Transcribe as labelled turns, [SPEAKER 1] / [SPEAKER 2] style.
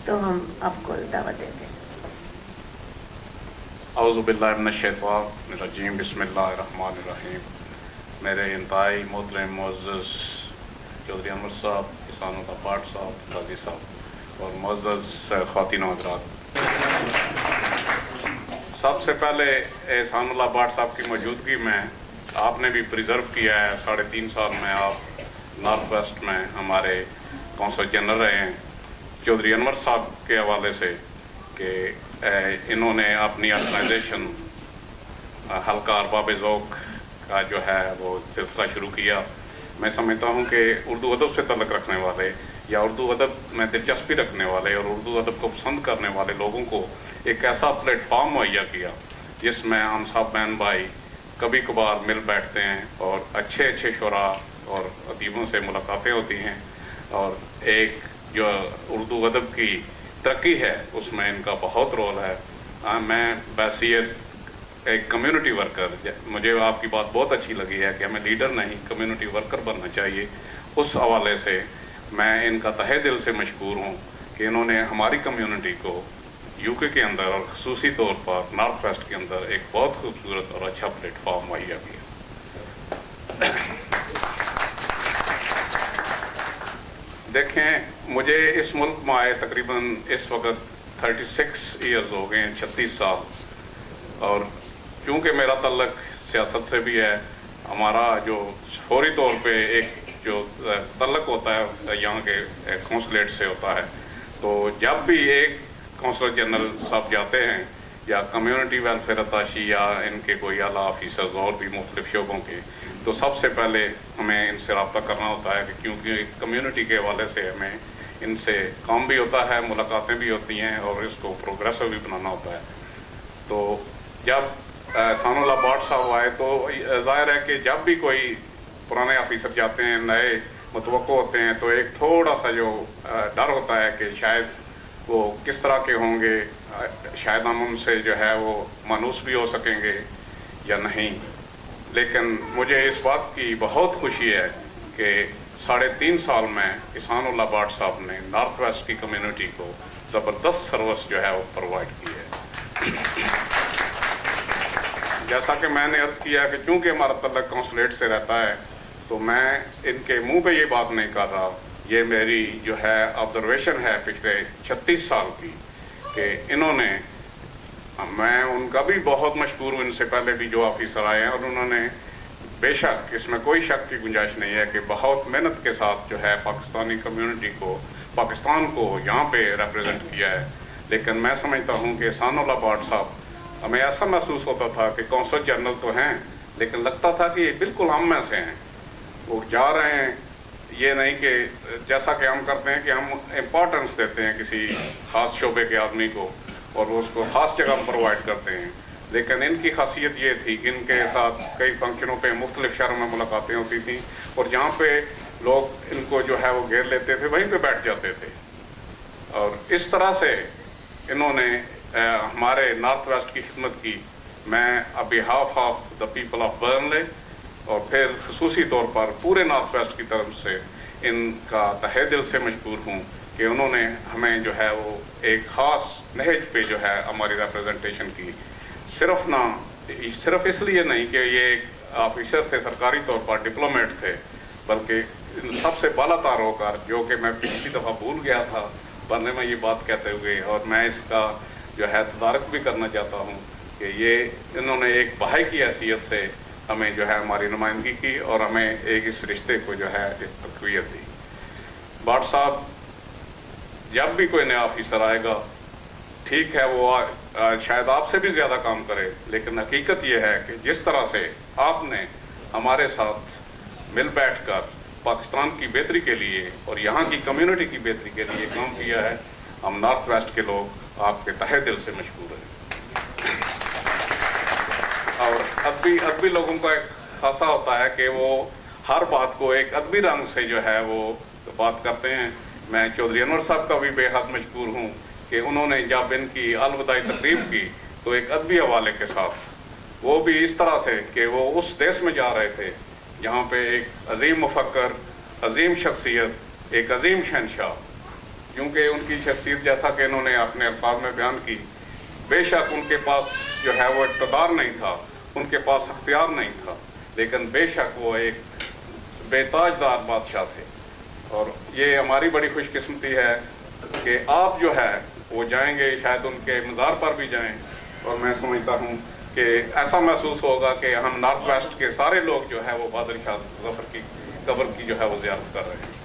[SPEAKER 1] तो हम आपको दावत देते हैं।
[SPEAKER 2] औज़ु बिल्लाहि मिनश शैतानिर रजीम, बिस्मिल्लाहिर्रहमानिर रहीम। मेरे इंतहाई मोहतरम मुअज़्ज़ज़ चौधरी अनवर साहब, एहसानुल्लाह बाट साहब, गाजी साहब और मुअज़्ज़ज़ ख़वातीन व हज़रात, सबसे पहले एहसानुल्लाह बाट साहब की मौजूदगी में आपने भी प्रिजर्व किया है। 3.5 साल में आप नॉर्थ वेस्ट में हमारे कौंसल जनरल रहे हैं। चौधरी अनवर साहब के हवाले से कि इन्होंने अपनी ऑर्गेनाइजेशन हल्का अरबाब ज़ौक़ का जो है वो सिलसिला शुरू किया। मैं समझता हूँ कि उर्दू अदब से तल्लुक़ रखने वाले या उर्दू अदब में दिलचस्पी रखने वाले और उर्दू अदब को पसंद करने वाले लोगों को एक ऐसा प्लेटफार्म मुहैया किया जिसमें हम सब बहन भाई कभी कभार मिल बैठते हैं और अच्छे अच्छे शुरा और अदीबों से मुलाकातें होती हैं, और एक जो उर्दू अदब की तरक्की है उसमें इनका बहुत रोल है। मैं बहसीत एक कम्युनिटी वर्कर, मुझे आपकी बात बहुत अच्छी लगी है कि हमें लीडर नहीं कम्युनिटी वर्कर बनना चाहिए। उस हवाले से मैं इनका तहे दिल से मशकूर हूँ कि इन्होंने हमारी कम्युनिटी को यूके के अंदर और ख़ुसूसी तौर पर नॉर्थ वेस्ट के अंदर एक बहुत खूबसूरत और अच्छा प्लेटफॉर्म मुहैया किया। देखें, मुझे इस मुल्क में आए तकरीबन इस वक्त 36 ईयर्स हो गए हैं, 36 साल, और क्योंकि मेरा तल्लक सियासत से भी है, हमारा जो फौरी तौर पे एक जो तल्लक होता है यहाँ के कौंसलेट से होता है, तो जब भी एक कौंसलर जनरल साहब जाते हैं या कम्युनिटी वेलफेयर अताशी या इनके कोई आला ऑफिसर्स और भी मुख्तलिफ शोबों के, तो सबसे पहले हमें इनसे रब्ता करना होता है कि क्योंकि कम्युनिटी के हवाले से हमें इनसे काम भी होता है, मुलाकातें भी होती हैं और इसको प्रोग्रेसिव भी बनाना होता है। तो जब एहसानुल्लाह बाट साहब आए तो ज़ाहिर है कि जब भी कोई पुराने ऑफिसर जाते हैं, नए मुतवक्को होते हैं, तो एक थोड़ा सा जो डर होता है कि शायद वो किस तरह के होंगे, शायद हम उनसे जो है वो मानूस भी हो सकेंगे या नहीं। लेकिन मुझे इस बात की बहुत खुशी है कि 3.5 साल में एहसानुल्लाह बाट साहब ने नॉर्थ वेस्ट की कम्युनिटी को ज़बरदस्त सर्विस जो है वो प्रोवाइड की है। जैसा कि मैंने अर्ज़ किया कि चूँकि हमारा तल्लक कौंसलेट से रहता है, तो मैं इनके मुंह पे ये बात नहीं कर रहा, ये मेरी जो है ऑब्जर्वेशन है पिछले 36 साल की कि इन्होंने, मैं उनका भी बहुत मशहूर हूँ, इनसे पहले भी जो ऑफिसर आए हैं, और उन्होंने बेशक इसमें कोई शक की गुंजाइश नहीं है कि बहुत मेहनत के साथ जो है पाकिस्तानी कम्युनिटी को, पाकिस्तान को यहाँ पे रिप्रेजेंट किया है। लेकिन मैं समझता हूँ कि एहसानुल्लाह बाट साहब, हमें ऐसा महसूस होता था कि कौंसल जनरल तो हैं, लेकिन लगता था कि ये बिल्कुल हम में से हैं। वो जा रहे हैं, ये नहीं कि जैसा कि हम करते हैं कि हम इम्पोर्टेंस देते हैं किसी ख़ास शोबे के आदमी को और वो उसको ख़ास जगह प्रोवाइड करते हैं, लेकिन इनकी खासियत ये थी कि इनके साथ कई फंक्शनों पे मुख्तलिफ शहरों में मुलाकातें होती थी, और जहाँ पे लोग इनको जो है वो घेर लेते थे वहीं पे बैठ जाते थे। और इस तरह से इन्होंने हमारे नॉर्थ वेस्ट की खिदमत की। मैं on behalf of the people of Burnley और फिर खसूसी तौर पर पूरे नॉर्थ वेस्ट की तरफ से इनका तहे दिल से मशकूर हूँ कि उन्होंने हमें जो है वो एक ख़ास नहज पे जो है हमारी रिप्रेजेंटेशन की। सिर्फ इसलिए नहीं कि ये एक ऑफिसर थे, सरकारी तौर पर डिप्लोमेट थे, बल्कि सबसे बालातार होकर, जो कि मैं पिछली दफ़ा भूल गया था बनने में ये बात कहते हुए, और मैं इसका जो है तदारक भी करना चाहता हूँ कि ये इन्होंने एक भाई की हैसियत से हमें जो है हमारी नुमाइंदगी की और हमें एक इस रिश्ते को जो है इस तक़वियत दी। बाट साहब, जब भी कोई नया ऑफिसर आएगा, ठीक है वो शायद आपसे भी ज़्यादा काम करे, लेकिन हकीकत ये है कि जिस तरह से आपने हमारे साथ मिल बैठ कर पाकिस्तान की बेहतरी के लिए और यहाँ की कम्युनिटी की बेहतरी के लिए काम किया है, हम नॉर्थ वेस्ट के लोग आपके तहे दिल से मशहूर हैं। और अदबी लोगों का एक खासा होता है कि वो हर बात को एक अदबी रंग से जो है वो बात करते हैं। मैं चौधरी अनवर साहब का भी बेहद मशहूर हूँ कि उन्होंने जब इनकी अलविदाई तकरीब की तो एक अदबी हवाले के साथ, वो भी इस तरह से कि वो उस देश में जा रहे थे जहाँ पे एक अजीम मुफक्कर, अजीम शख्सियत, एक अजीम शहनशाह क्योंकि उनकी शख्सियत जैसा कि इन्होंने अपने अल्फाज में बयान की, बेशक उनके पास जो है वो इक़्तिदार नहीं था, उनके पास अख्तियार नहीं था, लेकिन बेशक वो एक बेताजदार बादशाह थे। और ये हमारी बड़ी खुशकिस्मती है कि आप जो है वो जाएंगे, शायद उनके मज़ार पर भी जाएं, और मैं समझता हूँ कि ऐसा महसूस होगा कि हम नॉर्थ वेस्ट के सारे लोग जो है वो बादल शाह ज़फ़र की कब्र की जो है वो ज़ियारत कर रहे हैं।